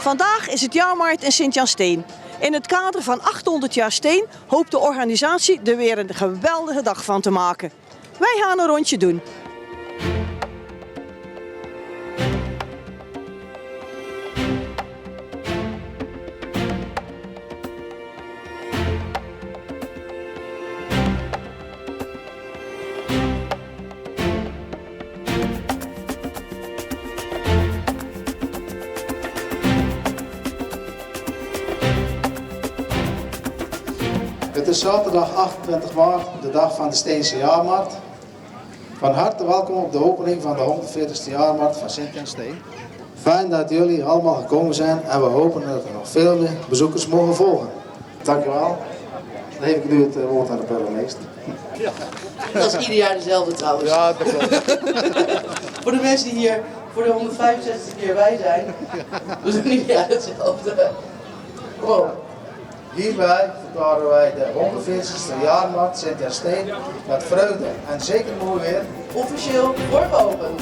Vandaag is het jaarmarkt in Sint-Jan Steen. In het kader van 800 jaar Steen hoopt de organisatie er weer een geweldige dag van te maken. Wij gaan een rondje doen. Het is zaterdag 28 maart, de dag van de Steense Jaarmarkt. Van harte welkom op de opening van de 140ste Jaarmarkt van Sint-Jan Steen. Fijn dat jullie allemaal gekomen zijn en we hopen dat er nog veel meer bezoekers mogen volgen. Dankjewel. Dan geef ik nu het woord aan de burgemeester. Dat is ieder jaar dezelfde trouwens. Ja, dat klopt. Voor de mensen die hier voor de 165 keer bij zijn, we zijn ieder jaar hetzelfde. Wow. Hierbij verklaren wij de 140ste Jaarmarkt Sint-Jan Steen met vreugde en zeker mooi weer Officieel voor geopend.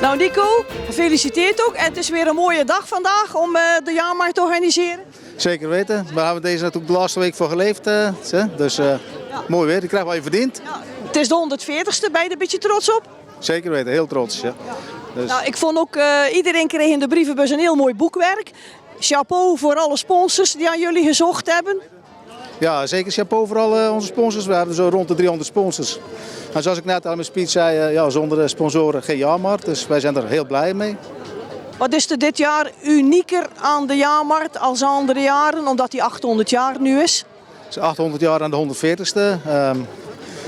Nou Nico, gefeliciteerd ook. En het is weer een mooie dag vandaag om de jaarmarkt te organiseren. Zeker weten. We hebben deze natuurlijk de laatste week voor geleefd. Dus mooi weer. Die krijg je verdiend. Ja, het is de 140ste, ben je er een beetje trots op? Zeker weten, heel trots. Ja. Dus. Nou, ik vond ook, iedereen kreeg in de brievenbus een heel mooi boekwerk. Chapeau voor alle sponsors die aan jullie gezocht hebben. Ja, zeker chapeau voor alle onze sponsors. We hebben zo rond de 300 sponsors. En zoals ik net al in mijn speech zei, ja, zonder sponsoren geen jaarmarkt. Dus wij zijn er heel blij mee. Wat is er dit jaar unieker aan de jaarmarkt als andere jaren, omdat die 800 jaar nu is? Het is 800 jaar aan de 140ste.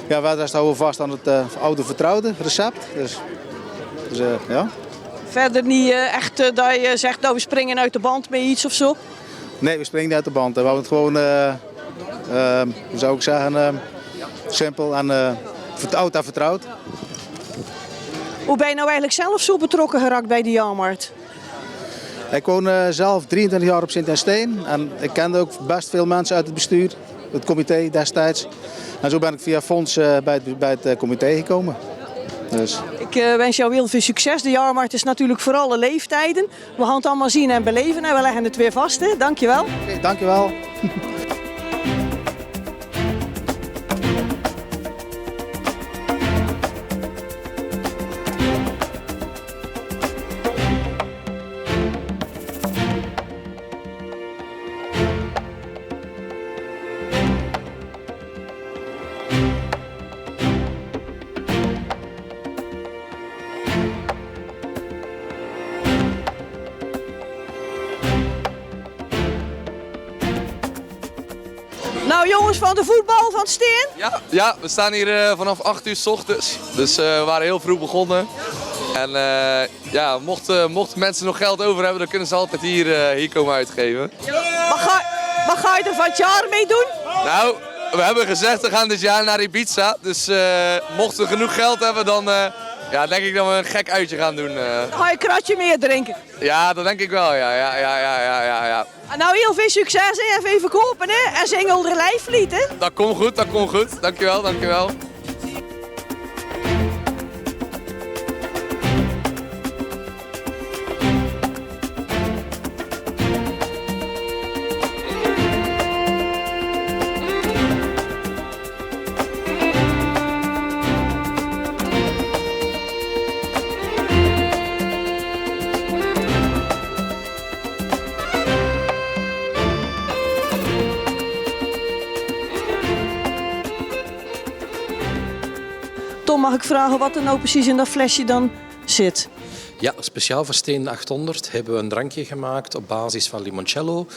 Ja, wij houden vast aan het oude vertrouwde recept. Dus ja. Verder niet echt dat je zegt, nou we springen uit de band met iets of zo? Nee, we springen niet uit de band. We houden het gewoon, hoe zou ik zeggen, simpel en oud en vertrouwd. Hoe ben je nou eigenlijk zelf zo betrokken geraakt bij de jaarmarkt? Ik woon zelf 23 jaar op Sint-Jan Steen en ik kende ook best veel mensen uit het bestuur, het comité destijds. En zo ben ik via fonds bij het comité gekomen. Dus. Ik wens jou heel veel succes. De jaarmarkt is natuurlijk voor alle leeftijden. We gaan het allemaal zien en beleven en we leggen het weer vast. Hè? Dankjewel. Okay, dankjewel. Nou jongens van de voetbal van Steen. Ja, we staan hier vanaf 8 uur 's ochtends. Dus we waren heel vroeg begonnen. En ja, mochten mensen nog geld over hebben, dan kunnen ze altijd hier komen uitgeven. Wat ga je er van het jaar mee doen? Nou, we hebben gezegd we gaan dit jaar naar Ibiza. Dus mochten we genoeg geld hebben, dan ja, denk ik dat we een gek uitje gaan doen. Dan ga je een kratje meer drinken. Ja, dat denk ik wel, ja. En nou heel veel succes en even verkopen hè. En zing onder lijflied hè. Dat komt goed. Dankjewel. Tom, mag ik vragen wat er nou precies in dat flesje dan zit? Ja, speciaal voor Steen 800 hebben we een drankje gemaakt op basis van limoncello,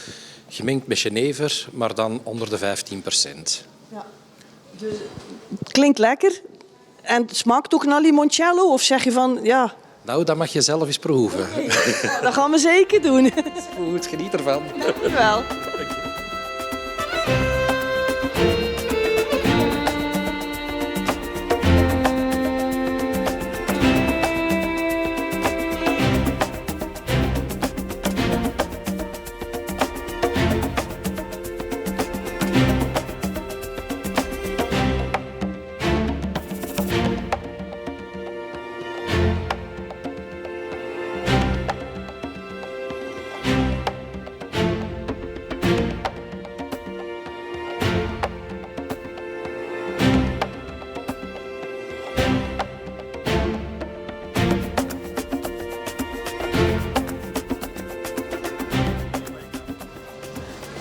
gemengd met jenever, maar dan onder de 15%. Ja. Dus, het klinkt lekker. En het smaakt ook naar limoncello? Of zeg je van, ja, Nou, dat mag je zelf eens proeven. dat gaan we zeker doen. Goed, geniet ervan. Dankjewel.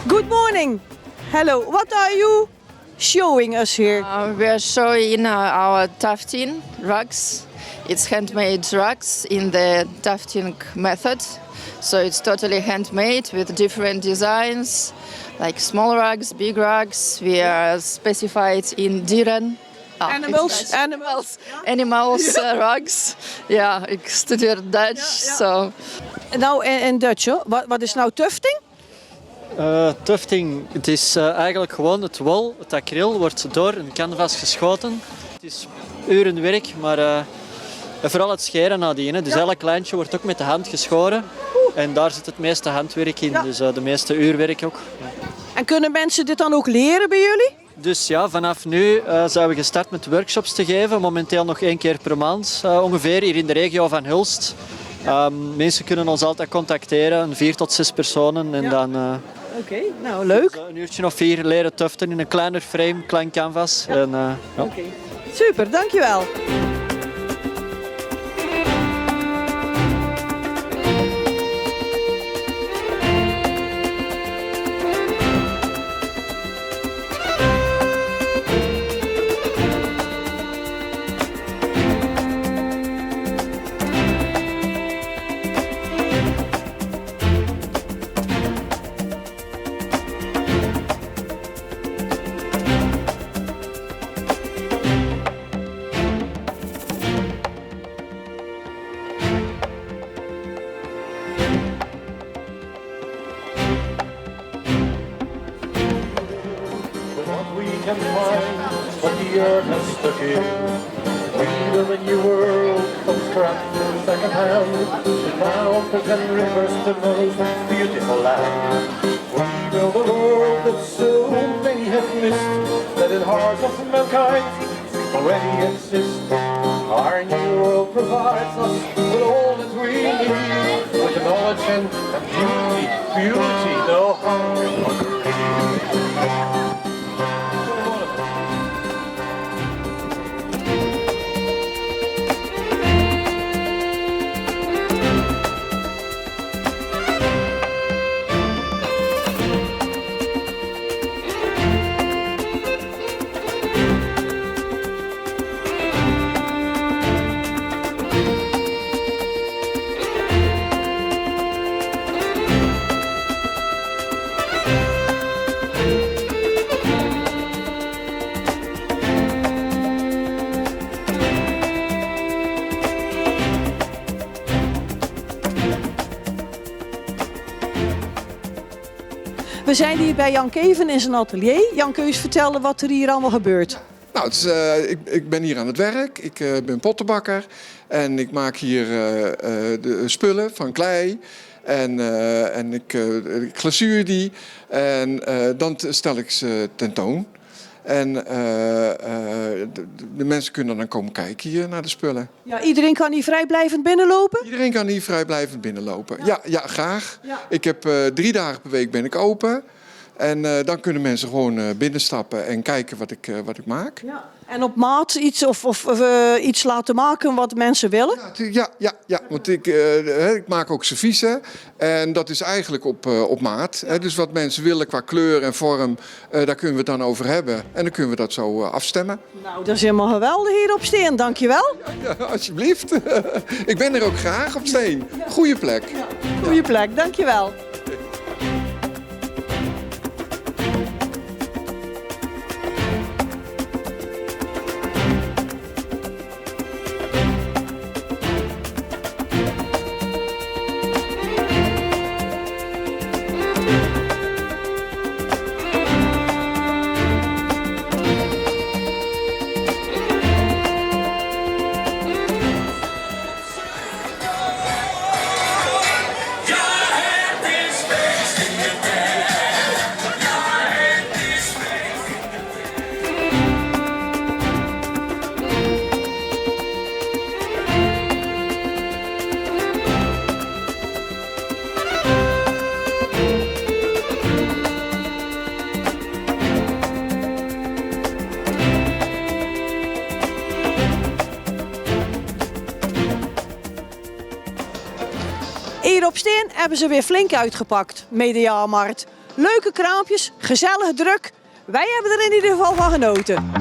Good morning. Hello. What are you showing us here? We are showing our tufting rugs. It's handmade rugs in the tufting method. So it's totally handmade with different designs, like small rugs, big rugs. We are specified in dieren. Animals. Animals rugs. Ja, ik studeer Dutch, so... Nou, in Dutch, hoor. Wat is nou tufting? Tufting, het is eigenlijk gewoon het wol, het acryl, wordt door een canvas geschoten. Het is urenwerk, maar vooral het scheren nadien. Hè. Dus elk lijntje wordt ook met de hand geschoren. En daar zit het meeste handwerk in, dus de meeste uurwerk ook. Ja. En kunnen mensen dit dan ook leren bij jullie? Dus ja, vanaf nu zijn we gestart met workshops te geven. Momenteel nog 1 keer per maand ongeveer, hier in de regio van Hulst. Mensen kunnen ons altijd contacteren, 4 tot 6 personen. En dan Oké, nou leuk. een uurtje of 4 leren tuften in een kleiner frame, klein canvas. Ja. En, ja. Oké. Super, dankjewel. can find what the earth has to give. We build a new world from scratch second hand, with mountains and rivers the most beautiful land. We build a world that so many have missed, that in hearts of mankind already exists. Our new world provides us with all that we need, with the knowledge and beauty no harm can We zijn hier bij Jan Keven in zijn atelier. Jan, kun je eens vertellen wat er hier allemaal gebeurt? Nou, het is, ik ben hier aan het werk. Ik ben pottenbakker en ik maak hier de spullen van klei. En ik glazuur die en dan stel ik ze tentoon. En de mensen kunnen dan komen kijken hier naar de spullen. Ja, iedereen kan hier vrijblijvend binnenlopen? Iedereen kan hier vrijblijvend binnenlopen. Ja, graag. Ja. Ik heb 3 dagen per week ben ik open. En dan kunnen mensen gewoon binnenstappen en kijken wat ik maak. Ja. En op maat iets of iets laten maken wat mensen willen? Ja, want ik maak ook serviezen. En dat is eigenlijk op maat. Ja. Dus wat mensen willen qua kleur en vorm, daar kunnen we het dan over hebben. En dan kunnen we dat zo afstemmen. Nou, dat is helemaal geweldig hier op Steen. Dankjewel. Ja, alsjeblieft. Ik ben er ook graag op Steen. Goeie plek. Ja, goeie plek, dankjewel. Hier op Steen hebben ze weer flink uitgepakt met de jaarmarkt. Leuke kraampjes, gezellig druk. Wij hebben er in ieder geval van genoten.